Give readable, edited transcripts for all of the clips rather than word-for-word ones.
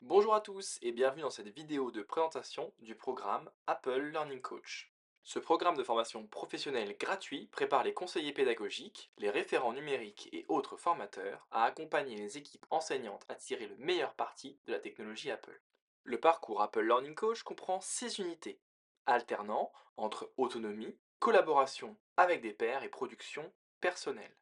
Bonjour à tous et bienvenue dans cette vidéo de présentation du programme Apple Learning Coach. Ce programme de formation professionnelle gratuit prépare les conseillers pédagogiques, les référents numériques et autres formateurs à accompagner les équipes enseignantes à tirer le meilleur parti de la technologie Apple. Le parcours Apple Learning Coach comprend 6 unités, alternant entre autonomie, collaboration avec des pairs et production personnelle.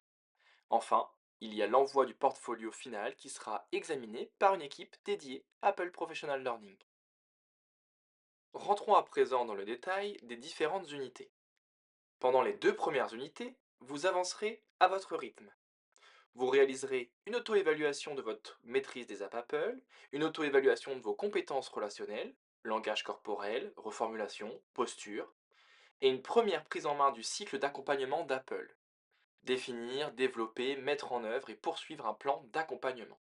Enfin, il y a l'envoi du portfolio final qui sera examiné par une équipe dédiée Apple Professional Learning. Rentrons à présent dans le détail des différentes unités. Pendant les 2 premières unités, vous avancerez à votre rythme. Vous réaliserez une auto-évaluation de votre maîtrise des apps Apple, une auto-évaluation de vos compétences relationnelles, langage corporel, reformulation, posture, et une première prise en main du cycle d'accompagnement d'Apple. Définir, développer, mettre en œuvre et poursuivre un plan d'accompagnement.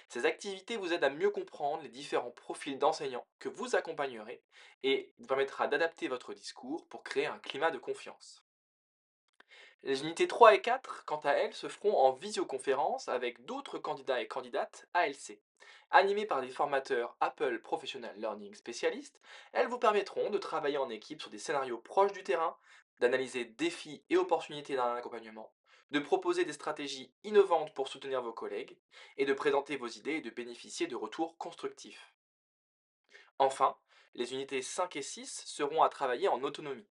Ces activités vous aident à mieux comprendre les différents profils d'enseignants que vous accompagnerez et vous permettra d'adapter votre discours pour créer un climat de confiance. Les unités 3 et 4, quant à elles, se feront en visioconférence avec d'autres candidats et candidates ALC. Animées par des formateurs Apple Professional Learning spécialistes, elles vous permettront de travailler en équipe sur des scénarios proches du terrain, d'analyser défis et opportunités d'un accompagnement, de proposer des stratégies innovantes pour soutenir vos collègues, et de présenter vos idées et de bénéficier de retours constructifs. Enfin, les unités 5 et 6 seront à travailler en autonomie.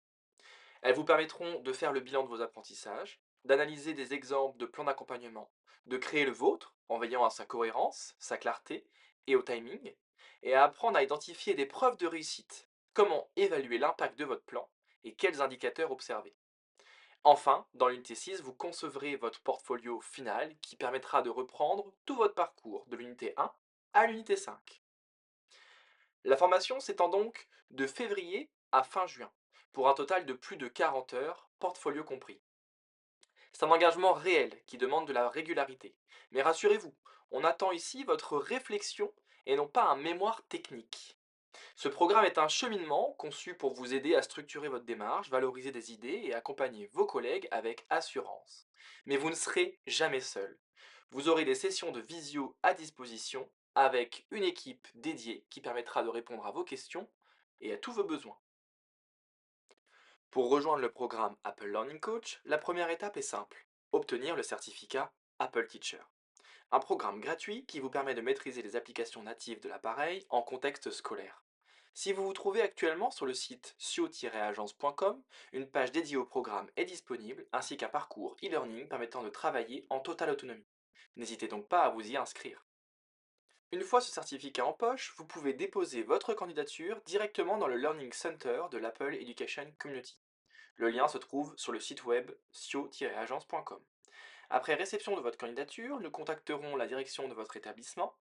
Elles vous permettront de faire le bilan de vos apprentissages, d'analyser des exemples de plans d'accompagnement, de créer le vôtre en veillant à sa cohérence, sa clarté et au timing, et à apprendre à identifier des preuves de réussite, comment évaluer l'impact de votre plan et quels indicateurs observer. Enfin, dans l'unité 6, vous concevrez votre portfolio final qui permettra de reprendre tout votre parcours de l'unité 1 à l'unité 5. La formation s'étend donc de février à fin juin, pour un total de plus de 40 heures, portfolio compris. C'est un engagement réel qui demande de la régularité. Mais rassurez-vous, on attend ici votre réflexion et non pas un mémoire technique. Ce programme est un cheminement conçu pour vous aider à structurer votre démarche, valoriser des idées et accompagner vos collègues avec assurance. Mais vous ne serez jamais seul. Vous aurez des sessions de visio à disposition avec une équipe dédiée qui permettra de répondre à vos questions et à tous vos besoins. Pour rejoindre le programme Apple Learning Coach, la première étape est simple: obtenir le certificat Apple Teacher. Un programme gratuit qui vous permet de maîtriser les applications natives de l'appareil en contexte scolaire. Si vous vous trouvez actuellement sur le site sio-agence.com, une page dédiée au programme est disponible, ainsi qu'un parcours e-learning permettant de travailler en totale autonomie. N'hésitez donc pas à vous y inscrire. Une fois ce certificat en poche, vous pouvez déposer votre candidature directement dans le Learning Center de l'Apple Education Community. Le lien se trouve sur le site web sio-agence.com. Après réception de votre candidature, nous contacterons la direction de votre établissement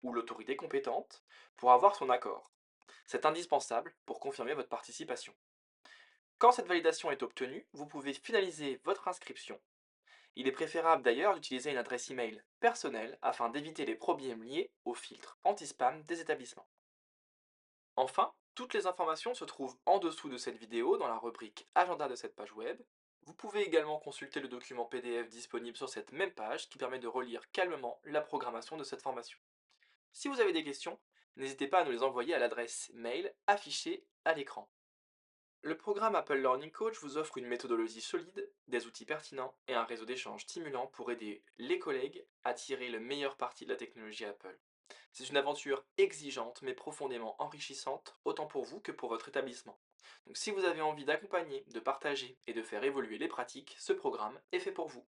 ou l'autorité compétente pour avoir son accord. C'est indispensable pour confirmer votre participation. Quand cette validation est obtenue, vous pouvez finaliser votre inscription. Il est préférable d'ailleurs d'utiliser une adresse email personnelle afin d'éviter les problèmes liés au filtre anti-spam des établissements. Enfin, toutes les informations se trouvent en dessous de cette vidéo dans la rubrique Agenda de cette page web. Vous pouvez également consulter le document PDF disponible sur cette même page qui permet de relire calmement la programmation de cette formation. Si vous avez des questions, n'hésitez pas à nous les envoyer à l'adresse mail affichée à l'écran. Le programme Apple Learning Coach vous offre une méthodologie solide, des outils pertinents et un réseau d'échanges stimulant pour aider les collègues à tirer le meilleur parti de la technologie Apple. C'est une aventure exigeante mais profondément enrichissante, autant pour vous que pour votre établissement. Donc si vous avez envie d'accompagner, de partager et de faire évoluer les pratiques, ce programme est fait pour vous.